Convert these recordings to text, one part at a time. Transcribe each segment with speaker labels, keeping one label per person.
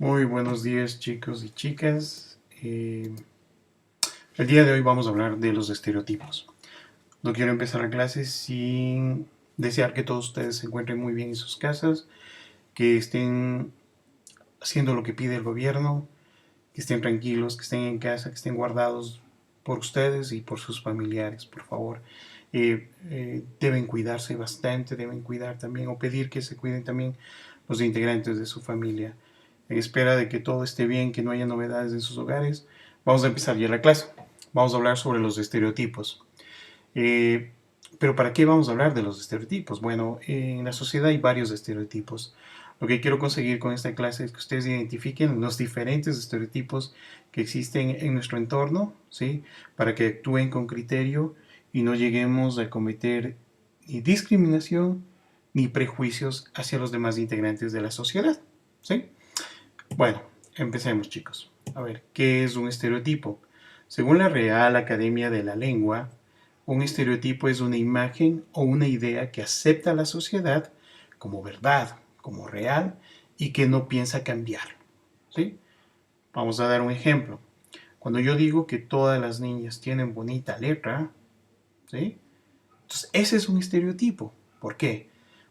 Speaker 1: Muy buenos días, chicos y chicas. El día de hoy vamos a hablar de los estereotipos. No quiero empezar la clase sin desear que todos ustedes se encuentren muy bien en sus casas, que estén haciendo lo que pide el gobierno, que estén tranquilos, que estén en casa, que estén guardados por ustedes y por sus familiares, por favor. Deben cuidarse bastante, deben cuidar también o pedir que se cuiden también los integrantes de su familia. En espera de que todo esté bien, que no haya novedades en sus hogares, vamos a empezar ya la clase. Vamos a hablar sobre los estereotipos. Eh, pero ¿para qué vamos a hablar de los estereotipos? Bueno, en la sociedad hay varios estereotipos. Lo que quiero conseguir con esta clase es que ustedes identifiquen los diferentes estereotipos que existen en nuestro entorno, ¿sí? Para que actúen con criterio y no lleguemos a cometer ni discriminación ni prejuicios hacia los demás integrantes de la sociedad, ¿sí? Bueno, empecemos, chicos. A ver, ¿qué es un estereotipo? Según la Real Academia de la Lengua, un estereotipo es una imagen o una idea que acepta la sociedad como verdad, como real y que no piensa cambiar. ¿Sí? Vamos a dar un ejemplo. Cuando yo digo que todas las niñas tienen bonita letra, ¿sí? Entonces ese es un estereotipo. ¿Por qué?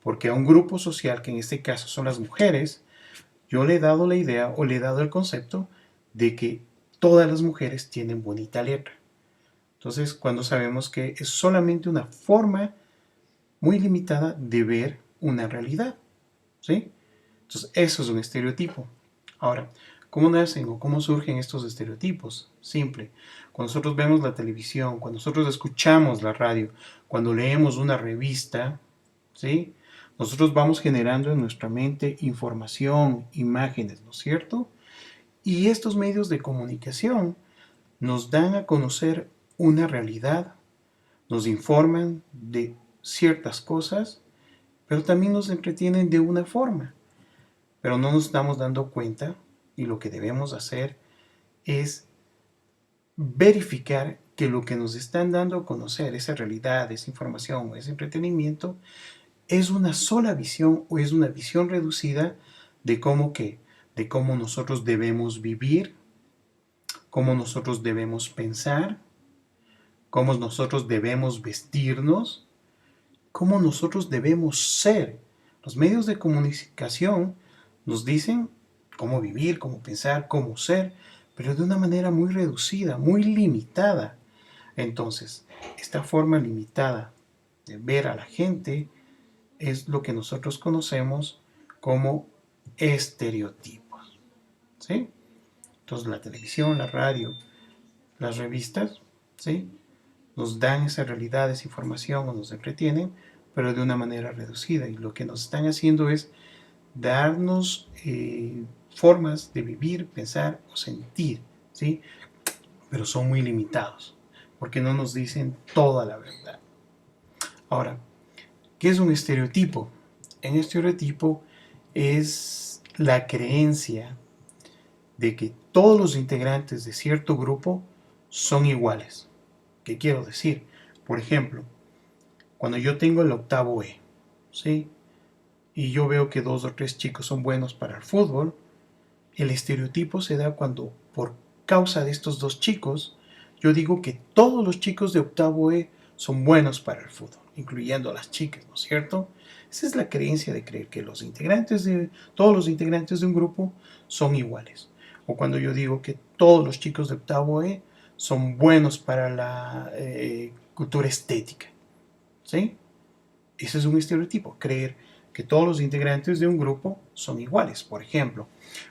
Speaker 1: Porque a un grupo social, que en este caso son las mujeres, yo le he dado la idea o le he dado el concepto de que todas las mujeres tienen bonita letra. Entonces, cuando sabemos que es solamente una forma muy limitada de ver una realidad, ¿sí? Entonces, eso es un estereotipo. Ahora, ¿cómo nacen o cómo surgen estos estereotipos? Simple. Cuando nosotros vemos la televisión, cuando nosotros escuchamos la radio, cuando leemos una revista, ¿sí? Nosotros vamos generando en nuestra mente información, imágenes, ¿no es cierto? Y estos medios de comunicación nos dan a conocer una realidad, nos informan de ciertas cosas, pero también nos entretienen de una forma. Pero no nos estamos dando cuenta y lo que debemos hacer es verificar que lo que nos están dando a conocer, esa realidad, esa información o ese entretenimiento, es una sola visión o es una visión reducida de cómo que, de cómo nosotros debemos vivir, cómo nosotros debemos pensar, cómo nosotros debemos vestirnos, cómo nosotros debemos ser. Los medios de comunicación nos dicen cómo vivir, cómo pensar, cómo ser, pero de una manera muy reducida, muy limitada. Entonces, esta forma limitada de ver a la gente es lo que nosotros conocemos como estereotipos. ¿Sí? Entonces, la televisión, la radio, las revistas, ¿sí? Nos dan esa realidad, esa información o nos entretienen, pero de una manera reducida. Y lo que nos están haciendo es darnos formas de vivir, pensar o sentir, ¿sí? Pero son muy limitados, porque no nos dicen toda la verdad. Ahora, ¿qué es un estereotipo? Un estereotipo es la creencia de que todos los integrantes de cierto grupo son iguales. ¿Qué quiero decir? Por ejemplo, cuando yo tengo el octavo E, ¿sí? Y yo veo que dos o tres chicos son buenos para el fútbol, el estereotipo se da cuando, por causa de estos dos chicos, yo digo que todos los chicos de octavo E son buenos para el fútbol, incluyendo a las chicas, ¿no es cierto? Esa es la creencia de creer que todos los integrantes de un grupo son iguales. O cuando yo digo que todos los chicos de octavo E son buenos para la cultura estética, ¿sí? Ese es un estereotipo, creer que todos los integrantes de un grupo son iguales. Por ejemplo,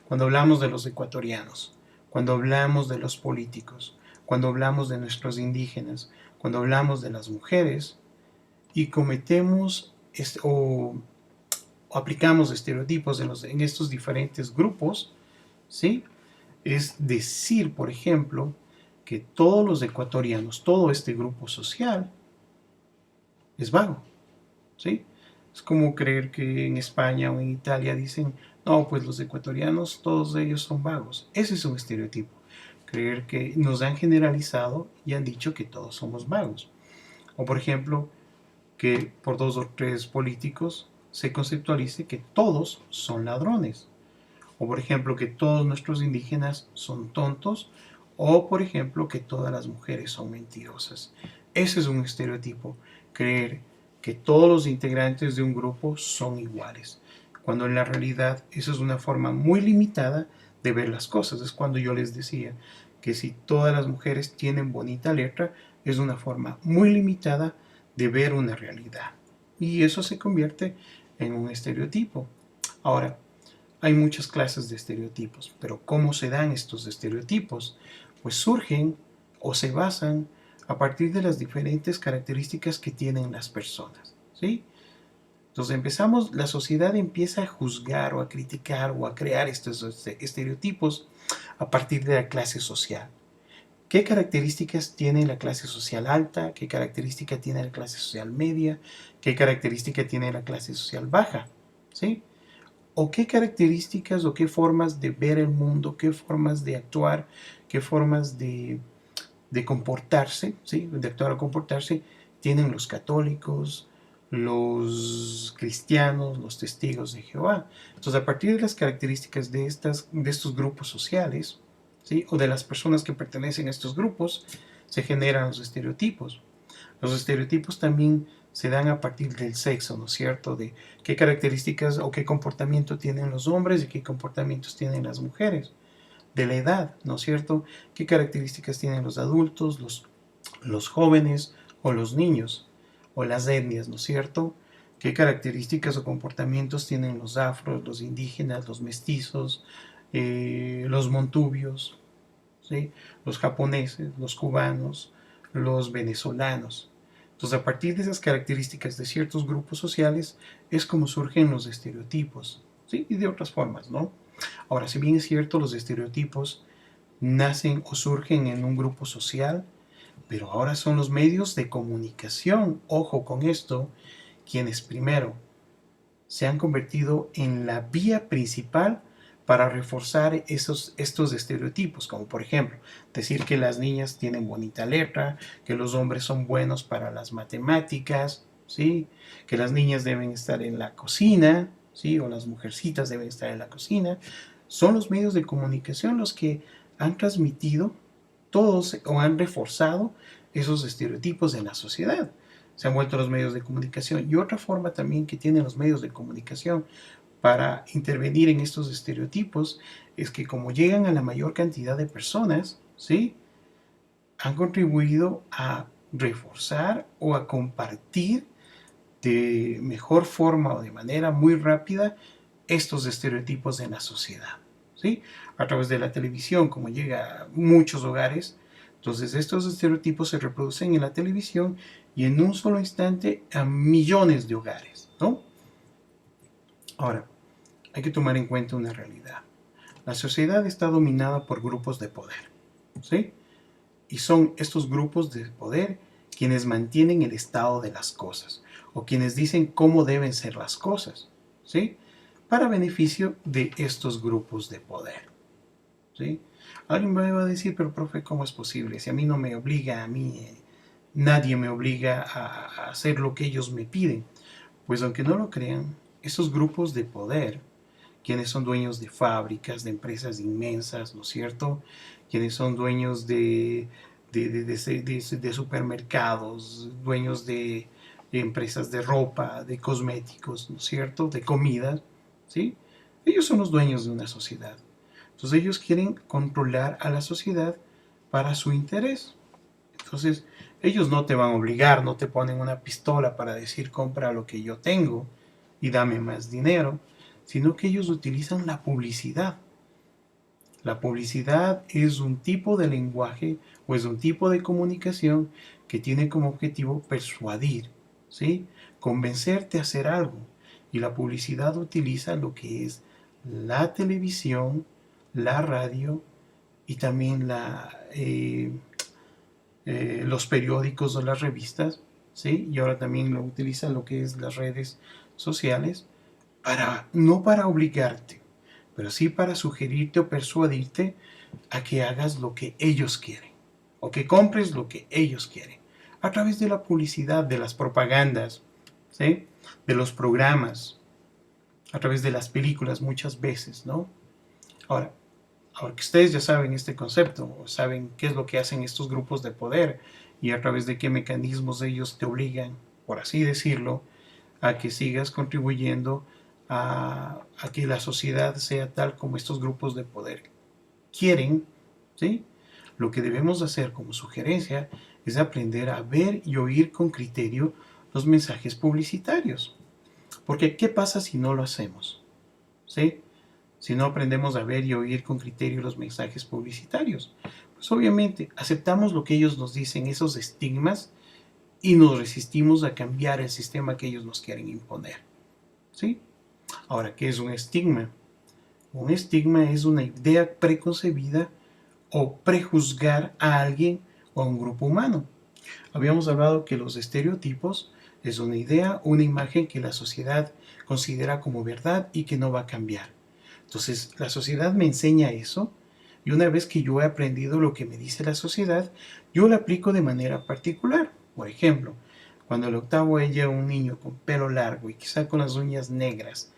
Speaker 1: cuando hablamos de los ecuatorianos, cuando hablamos de los políticos, cuando hablamos de nuestros indígenas, cuando hablamos de las mujeres y cometemos o aplicamos estereotipos en estos diferentes grupos, ¿sí? Es decir, por ejemplo, que todos los ecuatorianos, todo este grupo social, es vago. ¿Sí? Es como creer que en España o en Italia dicen, no, pues los ecuatorianos, todos ellos son vagos. Ese es un estereotipo. Creer que nos han generalizado y han dicho que todos somos vagos. O por ejemplo, que por dos o tres políticos se conceptualice que todos son ladrones. O por ejemplo que todos nuestros indígenas son tontos, o por ejemplo que todas las mujeres son mentirosas. Ese es un estereotipo, creer que todos los integrantes de un grupo son iguales, cuando en la realidad eso es una forma muy limitada de ver las cosas. Es cuando yo les decía que si todas las mujeres tienen bonita letra, es una forma muy limitada de ver una realidad. Y eso se convierte en un estereotipo. Ahora, hay muchas clases de estereotipos, pero ¿cómo se dan estos estereotipos? Pues surgen o se basan a partir de las diferentes características que tienen las personas, ¿sí? Entonces empezamos, la sociedad empieza a juzgar o a criticar o a crear estos estereotipos a partir de la clase social. ¿Qué características tiene la clase social alta? ¿Qué característica tiene la clase social media? ¿Qué característica tiene la clase social baja? ¿Sí? ¿O qué características o qué formas de ver el mundo, qué formas de actuar, qué formas de comportarse, ¿sí? De actuar o comportarse, tienen los católicos, los cristianos, los testigos de Jehová? Entonces, a partir de las características de estos grupos sociales, ¿sí? O de las personas que pertenecen a estos grupos, se generan los estereotipos. Los estereotipos también se dan a partir del sexo, ¿no es cierto? De qué características o qué comportamiento tienen los hombres y qué comportamientos tienen las mujeres. De la edad, ¿no es cierto? ¿Qué características tienen los adultos, los jóvenes o los niños? O las etnias, ¿no es cierto? ¿Qué características o comportamientos tienen los afros, los indígenas, los mestizos, los montubios, ¿sí? Los japoneses, los cubanos, los venezolanos? Entonces, a partir de esas características de ciertos grupos sociales es como surgen los estereotipos, ¿sí? Y de otras formas, ¿no? Ahora, si bien es cierto, los estereotipos nacen o surgen en un grupo social, pero ahora son los medios de comunicación, ojo con esto, quienes primero se han convertido en la vía principal para reforzar estos estereotipos, como por ejemplo decir que las niñas tienen bonita letra, que los hombres son buenos para las matemáticas, ¿sí? Que las niñas deben estar en la cocina, ¿sí? O las mujercitas deben estar en la cocina. Son los medios de comunicación los que han transmitido todos o han reforzado esos estereotipos en la sociedad. Se han vuelto los medios de comunicación. Y otra forma también que tienen los medios de comunicación para intervenir en estos estereotipos es que como llegan a la mayor cantidad de personas, ¿sí? Han contribuido a reforzar o a compartir de mejor forma o de manera muy rápida estos estereotipos en la sociedad, ¿sí? A través de la televisión, como llega a muchos hogares, entonces estos estereotipos se reproducen en la televisión y en un solo instante a millones de hogares, ¿no? Ahora, hay que tomar en cuenta una realidad. La sociedad está dominada por grupos de poder, ¿sí? Y son estos grupos de poder quienes mantienen el estado de las cosas o quienes dicen cómo deben ser las cosas, ¿sí? Para beneficio de estos grupos de poder, ¿sí? Alguien me va a decir, pero profe, ¿cómo es posible? Si a mí no me obliga, a mí nadie me obliga a hacer lo que ellos me piden. Pues aunque no lo crean, estos grupos de poder, quienes son dueños de fábricas, de empresas inmensas, ¿no es cierto? Quienes son dueños de supermercados, dueños de empresas de ropa, de cosméticos, ¿no es cierto? De comida, ¿sí? Ellos son los dueños de una sociedad. Entonces ellos quieren controlar a la sociedad para su interés. Entonces ellos no te van a obligar, no te ponen una pistola para decir compra lo que yo tengo y dame más dinero, sino que ellos utilizan la publicidad. La publicidad es un tipo de lenguaje o es un tipo de comunicación que tiene como objetivo persuadir, ¿sí? Convencerte a hacer algo. Y la publicidad utiliza lo que es la televisión, la radio y también los periódicos o las revistas, ¿sí? Y ahora también lo utiliza lo que es las redes sociales no para obligarte, pero sí para sugerirte o persuadirte a que hagas lo que ellos quieren o que compres lo que ellos quieren a través de la publicidad, de las propagandas, ¿sí? De los programas, a través de las películas muchas veces, ¿no? Ahora, ahora que ustedes ya saben este concepto, saben qué es lo que hacen estos grupos de poder y a través de qué mecanismos ellos te obligan, por así decirlo, a que sigas contribuyendo a que la sociedad sea tal como estos grupos de poder quieren, ¿sí? Lo que debemos hacer como sugerencia es aprender a ver y oír con criterio los mensajes publicitarios. Porque ¿qué pasa si no lo hacemos? ¿Sí? Si no aprendemos a ver y oír con criterio los mensajes publicitarios. Pues obviamente aceptamos lo que ellos nos dicen, esos estigmas, y nos resistimos a cambiar el sistema que ellos nos quieren imponer. ¿Sí? Ahora, ¿qué es un estigma? Un estigma es una idea preconcebida o prejuzgar a alguien o a un grupo humano. Habíamos hablado que los estereotipos es una idea, una imagen que la sociedad considera como verdad y que no va a cambiar. Entonces, la sociedad me enseña eso y una vez que yo he aprendido lo que me dice la sociedad, yo lo aplico de manera particular. Por ejemplo, cuando el octavo ella un niño con pelo largo y quizá con las uñas negras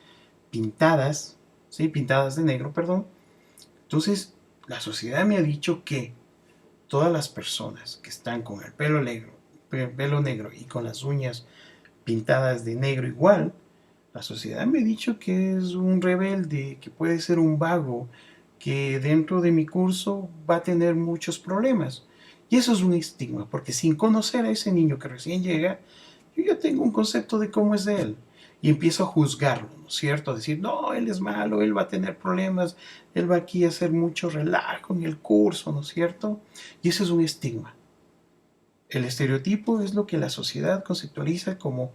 Speaker 1: pintadas, ¿sí? Pintadas de negro, perdón. Entonces, la sociedad me ha dicho que todas las personas que están con pelo negro y con las uñas pintadas de negro igual, la sociedad me ha dicho que es un rebelde, que puede ser un vago, que dentro de mi curso va a tener muchos problemas. Y eso es un estigma, porque sin conocer a ese niño que recién llega, yo ya tengo un concepto de cómo es él. Y empiezo a juzgarlo, ¿no es cierto? A decir, no, él es malo, él va a tener problemas, él va aquí a hacer mucho relajo en el curso, ¿no es cierto? Y eso es un estigma. El estereotipo es lo que la sociedad conceptualiza como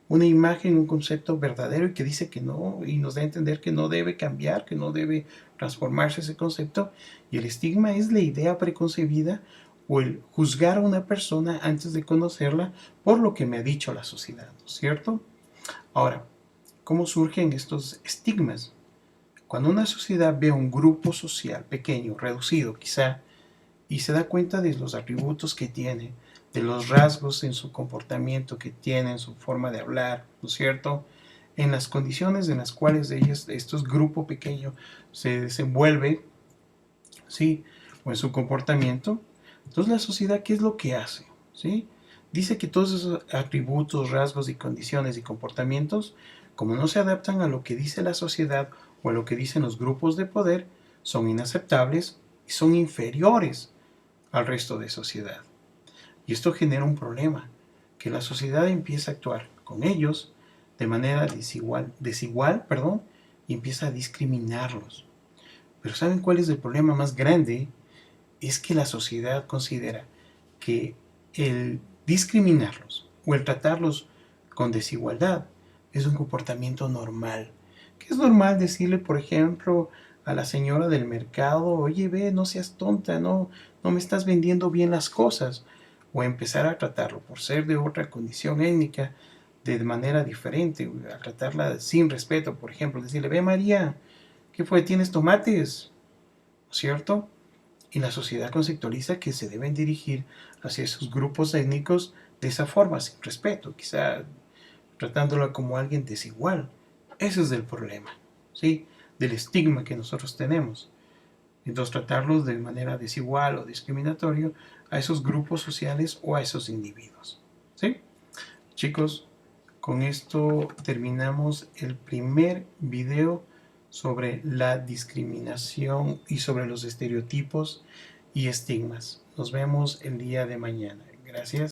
Speaker 1: una imagen, un concepto verdadero y que dice que no, y nos da a entender que no debe cambiar, que no debe transformarse ese concepto. Y el estigma es la idea preconcebida o el juzgar a una persona antes de conocerla por lo que me ha dicho la sociedad, ¿no es cierto? Ahora, ¿cómo surgen estos estigmas? Cuando una sociedad ve un grupo social pequeño, reducido quizá, y se da cuenta de los atributos que tiene, de los rasgos en su comportamiento que tiene, en su forma de hablar, ¿no es cierto? En las condiciones en las cuales estos grupo pequeño se desenvuelve, ¿sí? O en su comportamiento. Entonces la sociedad, ¿qué es lo que hace? ¿Sí? Dice que todos esos atributos, rasgos y condiciones y comportamientos, como no se adaptan a lo que dice la sociedad o a lo que dicen los grupos de poder, son inaceptables y son inferiores al resto de sociedad. Y esto genera un problema, que la sociedad empieza a actuar con ellos de manera desigual, perdón, y empieza a discriminarlos. Pero ¿saben cuál es el problema más grande? Es que la sociedad considera que el discriminarlos o el tratarlos con desigualdad es un comportamiento normal. Que es normal decirle, por ejemplo, a la señora del mercado, oye, ve, no seas tonta, no me estás vendiendo bien las cosas. O empezar a tratarlo por ser de otra condición étnica de manera diferente, a tratarla sin respeto, por ejemplo, decirle, ve María, ¿qué fue? ¿Tienes tomates? ¿Cierto? Y la sociedad conceptualiza que se deben dirigir hacia esos grupos étnicos de esa forma, sin respeto, quizá tratándolo como alguien desigual. Ese es el problema, ¿sí? Del estigma que nosotros tenemos. Entonces tratarlos de manera desigual o discriminatoria a esos grupos sociales o a esos individuos, ¿sí? Chicos, con esto terminamos el primer video sobre la discriminación y sobre los estereotipos y estigmas. Nos vemos el día de mañana. Gracias.